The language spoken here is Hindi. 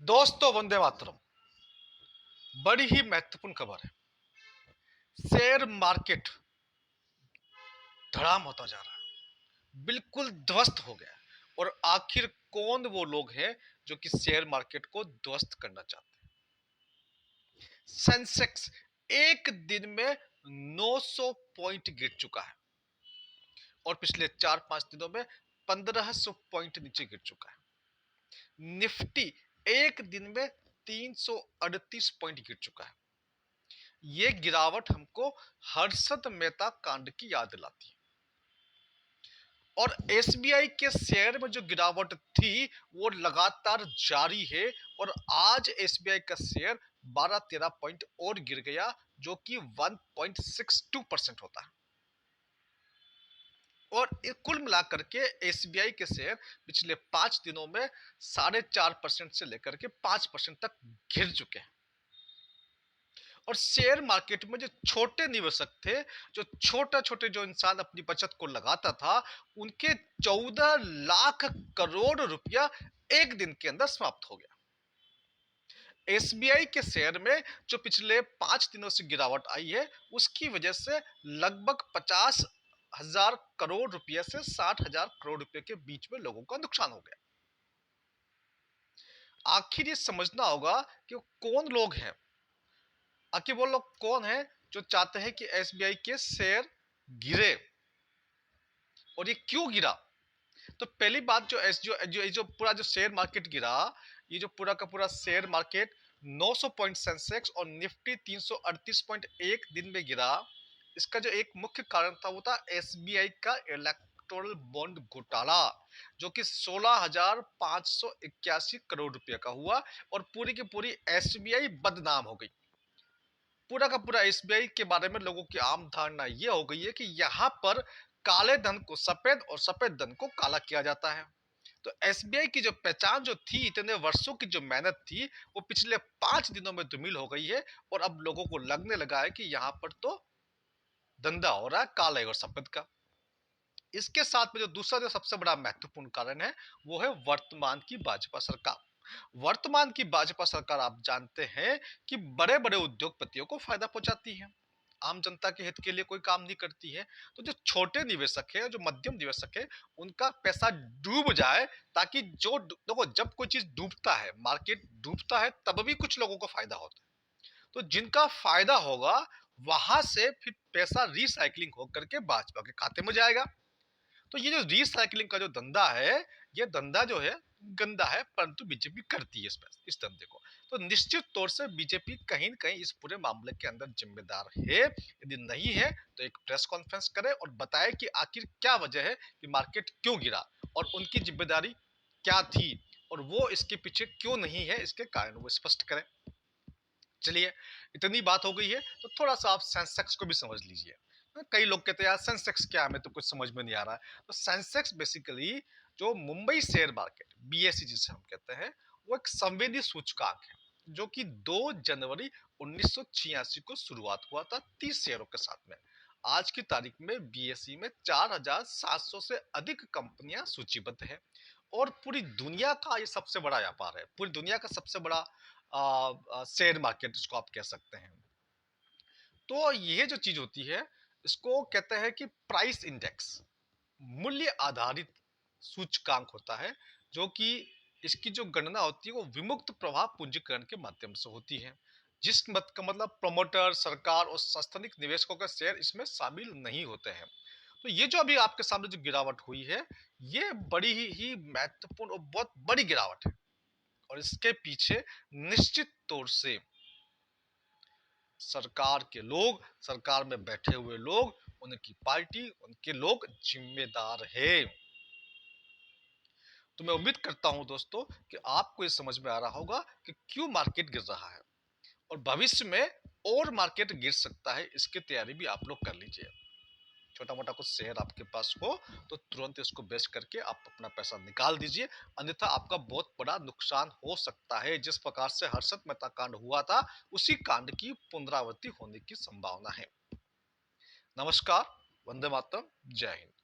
दोस्तों, वंदे मातरम। बड़ी ही महत्वपूर्ण खबर है। शेयर मार्केट धड़ाम होता जा रहा है, बिल्कुल ध्वस्त हो गया। और आखिर कौन वो लोग हैं जो कि शेयर मार्केट को ध्वस्त करना चाहते हैं? सेंसेक्स एक दिन में 900 पॉइंट गिर चुका है और पिछले 4-5 दिनों में 1500 पॉइंट नीचे गिर चुका है। निफ्टी एक दिन में 338 पॉइंट गिर चुका है। ये गिरावट हमको हर्षद मेहता कांड की याद दिलाती है। और एसबीआई के शेयर में जो गिरावट थी वो लगातार जारी है और आज एसबीआई का शेयर 12-13 पॉइंट और गिर गया, जो कि 1.62% होता है। और कुल मिलाकर के एसबीआई के शेयर पिछले 5 दिनों में 4.5% से लेकर के 5% तक गिर चुके हैं। और शेयर मार्केट में जो छोटे निवेशक थे, जो छोटे जो इंसान अपनी बचत को लगाता था, उनके 14 लाख करोड़ रुपया एक दिन के अंदर समाप्त हो गया। एसबीआई के शेयर में जो पिछले 5 दिनों से गिरावट आई है, उसकी वजह से लगभग 50,000 करोड़ रुपये से 60,000 करोड़ रुपए के बीच में लोगों का नुकसान हो गया। आखिर ये समझना होगा कि कौन लोग हैं, आखिर वो लोग कौन है जो चाहते हैं कि एसबीआई के शेयर गिरे और ये क्यों गिरा। तो पहली बात, जो पूरा जो शेयर मार्केट गिरा, ये जो पूरा का पूरा शेयर मार्केट 900 पॉइंट सेंसेक्स और निफ्टी 338 पॉइंट एक दिन में गिरा, इसका जो एक मुख्य कारण था वो था एसबीआई का इलेक्टोरल बॉन्ड घोटाला, जो कि 16,581 करोड़ रुपए का हुआ और पूरी की पूरी एसबीआई बदनाम हो गई। पूरा का पूरा एसबीआई के बारे में लोगों की आम धारणा यह हो गई है कि यहां पर काले धन को सफेद और सफेद धन को काला किया जाता है। तो एसबीआई की जो पहचान जो थी, इतने वर्षों की जो मेहनत थी, वो पिछले 5 दिनों में धूमिल हो गई है और अब लोगों को लगने लगा है कि यहां पर तो धंधा हो रहा है काले और सफेद का। इसके साथ में जो दूसरा जो सबसे बड़ा महत्वपूर्ण कारण है वो है वर्तमान की भाजपा सरकार। वर्तमान की भाजपा सरकार, आप जानते हैं कि बड़े बड़े उद्योगपतियों को फायदा पहुंचाती है, आम जनता के हित के लिए कोई काम नहीं करती है। तो जो छोटे निवेशक है, जो मध्यम निवेशक है, उनका पैसा डूब जाए, ताकि जो देखो, जब कोई चीज डूबता है, मार्केट डूबता है, तब भी कुछ लोगों को फायदा होता है। तो जिनका फायदा होगा वहां से फिर पैसा रिसाइकलिंग होकर के भाजपा के खाते में जाएगा। तो ये जो रिसाइकलिंग का जो धंधा है, ये धंधा जो है गंदा है, परंतु बीजेपी करती है इस धंधे को। तो निश्चित तौर से बीजेपी कहीं न कहीं इस पूरे मामले के अंदर जिम्मेदार है। यदि नहीं है तो एक प्रेस कॉन्फ्रेंस करे और बताए कि आखिर क्या वजह है कि मार्केट क्यों गिरा और उनकी जिम्मेदारी क्या थी और वो इसके पीछे क्यों नहीं है, इसके कारण वो स्पष्ट करें। चलिए, इतनी बात हो गई है तो थोड़ा सा आप सेंसेक्स को भी समझ लीजिए। कई लोग कहते हैं यार सेंसेक्स क्या है, हमें तो कुछ समझ में नहीं आ रहा है। तो सेंसेक्स बेसिकली जो मुंबई शेयर मार्केट बीएसई जिसे हम कहते हैं, वो एक संवेदी सूचकांक है जो कि 2 जनवरी 1986 को शुरुआत हुआ था 30 शेयरों के साथ में। आज की तारीख में बीएसई में 4,700 से अधिक कंपनियां सूचीबद्ध है और पूरी दुनिया का ये सबसे बड़ा व्यापार है, पूरी दुनिया का सबसे बड़ा शेयर मार्केट इसको आप कह सकते हैं। तो ये जो चीज होती है, इसको कहते हैं कि प्राइस इंडेक्स, मूल्य आधारित सूचकांक होता है, जो कि इसकी जो गणना होती है वो विमुक्त प्रभाव पूंजीकरण के माध्यम से होती है, जिस मत का मतलब प्रमोटर, सरकार और संस्थानिक निवेशकों का शेयर इसमें शामिल नहीं होते हैं। तो ये जो अभी आपके सामने जो गिरावट हुई है, ये बड़ी ही महत्वपूर्ण और बहुत बड़ी गिरावट है और इसके पीछे निश्चित तौर से सरकार के लोग, सरकार में बैठे हुए लोग, उनकी पार्टी, उनके लोग जिम्मेदार है। तो मैं उम्मीद करता हूं दोस्तों कि आपको ये समझ में आ रहा होगा कि क्यों मार्केट गिर रहा है और भविष्य में और मार्केट गिर सकता है, इसकी तैयारी भी आप लोग कर लीजिए। छोटा मोटा कुछ शेयर आपके पास हो तो तुरंत इसको बेच करके आप अपना पैसा निकाल दीजिए, अन्यथा आपका बहुत बड़ा नुकसान हो सकता है। जिस प्रकार से हर्षद मेहता कांड हुआ था, उसी कांड की पुनरावृत्ति होने की संभावना है। नमस्कार, वंदे मातरम, जय हिंद।